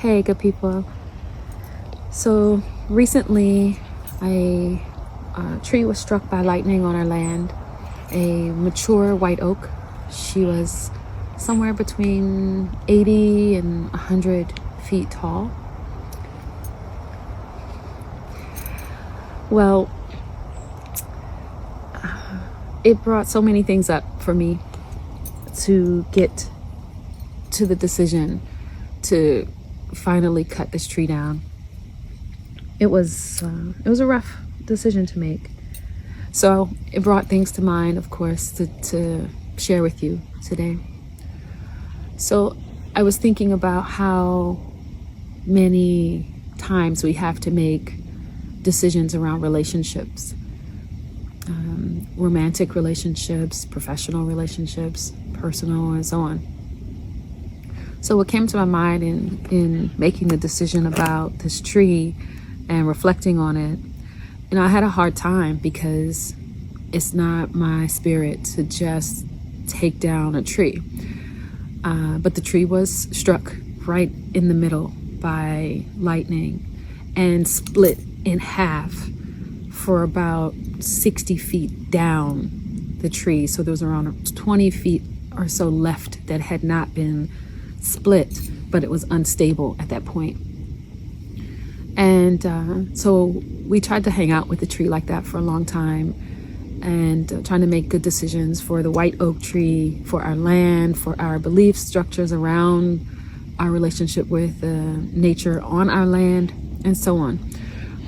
Hey, good people. So recently, a tree was struck by lightning on our land. A mature white oak. She was somewhere between 80 and 100 feet tall. Well, it brought so many things up for me to get to the decision to finally cut this tree down. It was a rough decision to make. So it brought things to mind, of course, to share with you today. So I was thinking about how many times we have to make decisions around relationships, romantic relationships, professional relationships, personal, and so on. So what came to my mind in making the decision about this tree and reflecting on it, I had a hard time because it's not my spirit to just take down a tree. But the tree was struck right in the middle by lightning and split in half for about 60 feet down the tree. So there was around 20 feet or so left that had not been split, but it was unstable at that point. And so we tried to hang out with the tree like that for a long time, and trying to make good decisions for the white oak tree, for our land, for our belief structures around our relationship with nature on our land, and so on.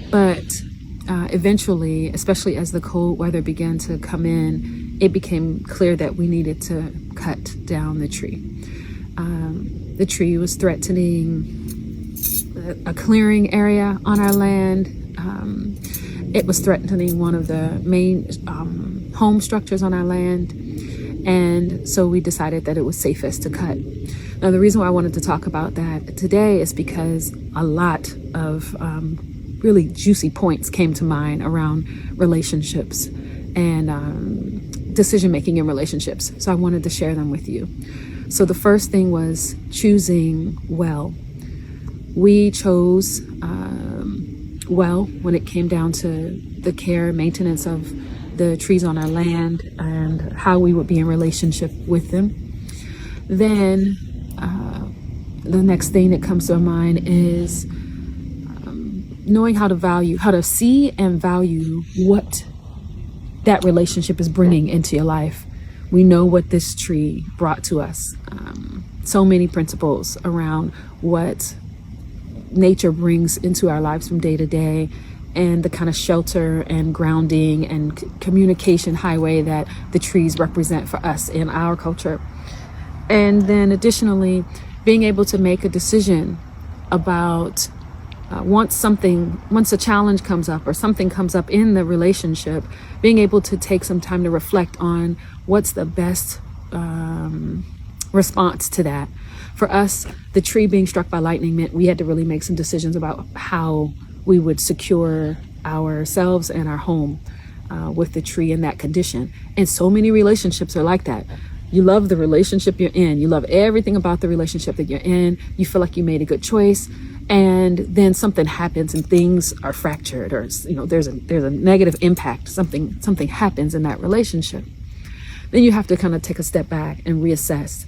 But eventually, especially as the cold weather began to come in, it became clear that we needed to cut down the tree. The tree was threatening a clearing area on our land. It was threatening one of the main home structures on our land. And so we decided that it was safest to cut. Now, the reason why I wanted to talk about that today is because a lot of really juicy points came to mind around relationships and decision-making in relationships. So I wanted to share them with you. So the first thing was choosing well. We chose well when it came down to the care and maintenance of the trees on our land and how we would be in relationship with them. Then the next thing that comes to our mind is knowing how to see and value what that relationship is bringing into your life. We know what this tree brought to us. So many principles around what nature brings into our lives from day to day, and the kind of shelter and grounding and communication highway that the trees represent for us in our culture. And then additionally, being able to make a decision about once a challenge comes up or something comes up in the relationship, being able to take some time to reflect on what's the best response to that. For us, the tree being struck by lightning meant we had to really make some decisions about how we would secure ourselves and our home with the tree in that condition. And so many relationships are like that. You love the relationship you're in. You love everything about the relationship that you're in. You feel like you made a good choice. And then something happens and things are fractured, or there's a negative impact. Something happens in that relationship. Then you have to kind of take a step back and reassess.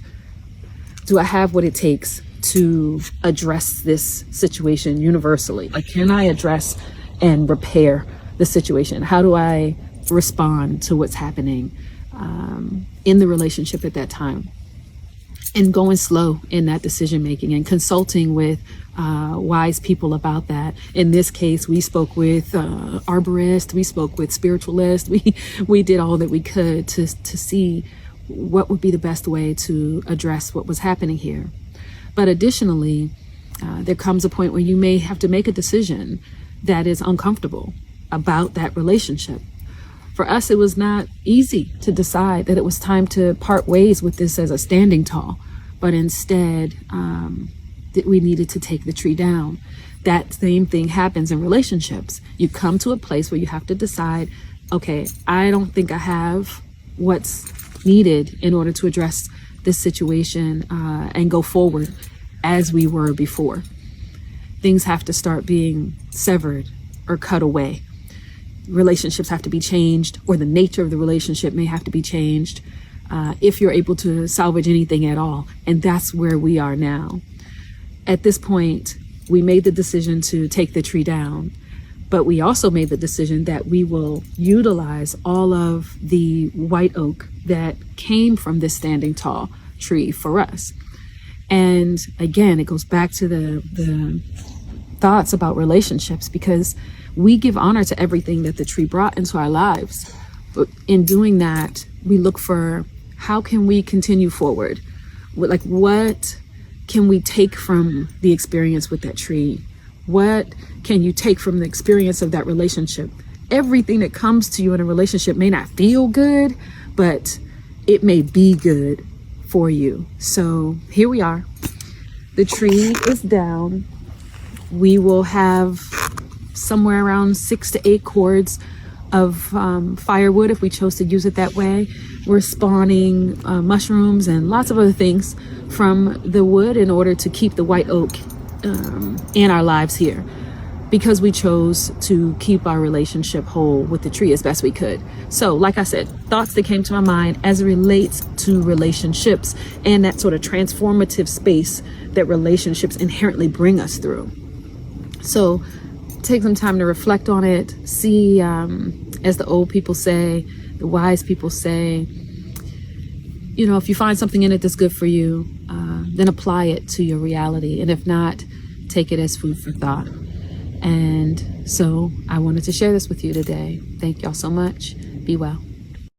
Do I have what it takes to address this situation universally? Like, can I address and repair the situation? How do I respond to what's happening in the relationship at that time? And going slow in that decision making and consulting with wise people about that. In this case, we spoke with arborists, we spoke with spiritualists. We did all that we could to see what would be the best way to address what was happening here. But additionally, there comes a point where you may have to make a decision that is uncomfortable about that relationship. For us, it was not easy to decide that it was time to part ways with this as a standing tall, but instead that we needed to take the tree down. That same thing happens in relationships. You come to a place where you have to decide, okay, I don't think I have what's needed in order to address this situation and go forward as we were before. things have to start being severed or cut away. Relationships have to be changed, or the nature of the relationship may have to be changed, if you're able to salvage anything at all. And that's where we are now. At this point, we made the decision to take the tree down, but we also made the decision that we will utilize all of the white oak that came from this standing tall tree for us. And again, it goes back to the thoughts about relationships, because we give honor to everything that the tree brought into our lives. But in doing that, we look for, how can we continue forward? Like, what can we take from the experience with that tree? What can you take from the experience of that relationship? Everything that comes to you in a relationship may not feel good, but it may be good for you. So here we are. The tree is down. We will have somewhere around 6 to 8 cords of firewood if we chose to use it that way. We're spawning mushrooms and lots of other things from the wood in order to keep the white oak in our lives here, because we chose to keep our relationship whole with the tree as best we could. So like I said, thoughts that came to my mind as it relates to relationships and that sort of transformative space that relationships inherently bring us through. So take some time to reflect on it. See, as the old people say, the wise people say, you know, if you find something in it that's good for you, then apply it to your reality. And if not, take it as food for thought. And so I wanted to share this with you today. Thank y'all so much. Be well.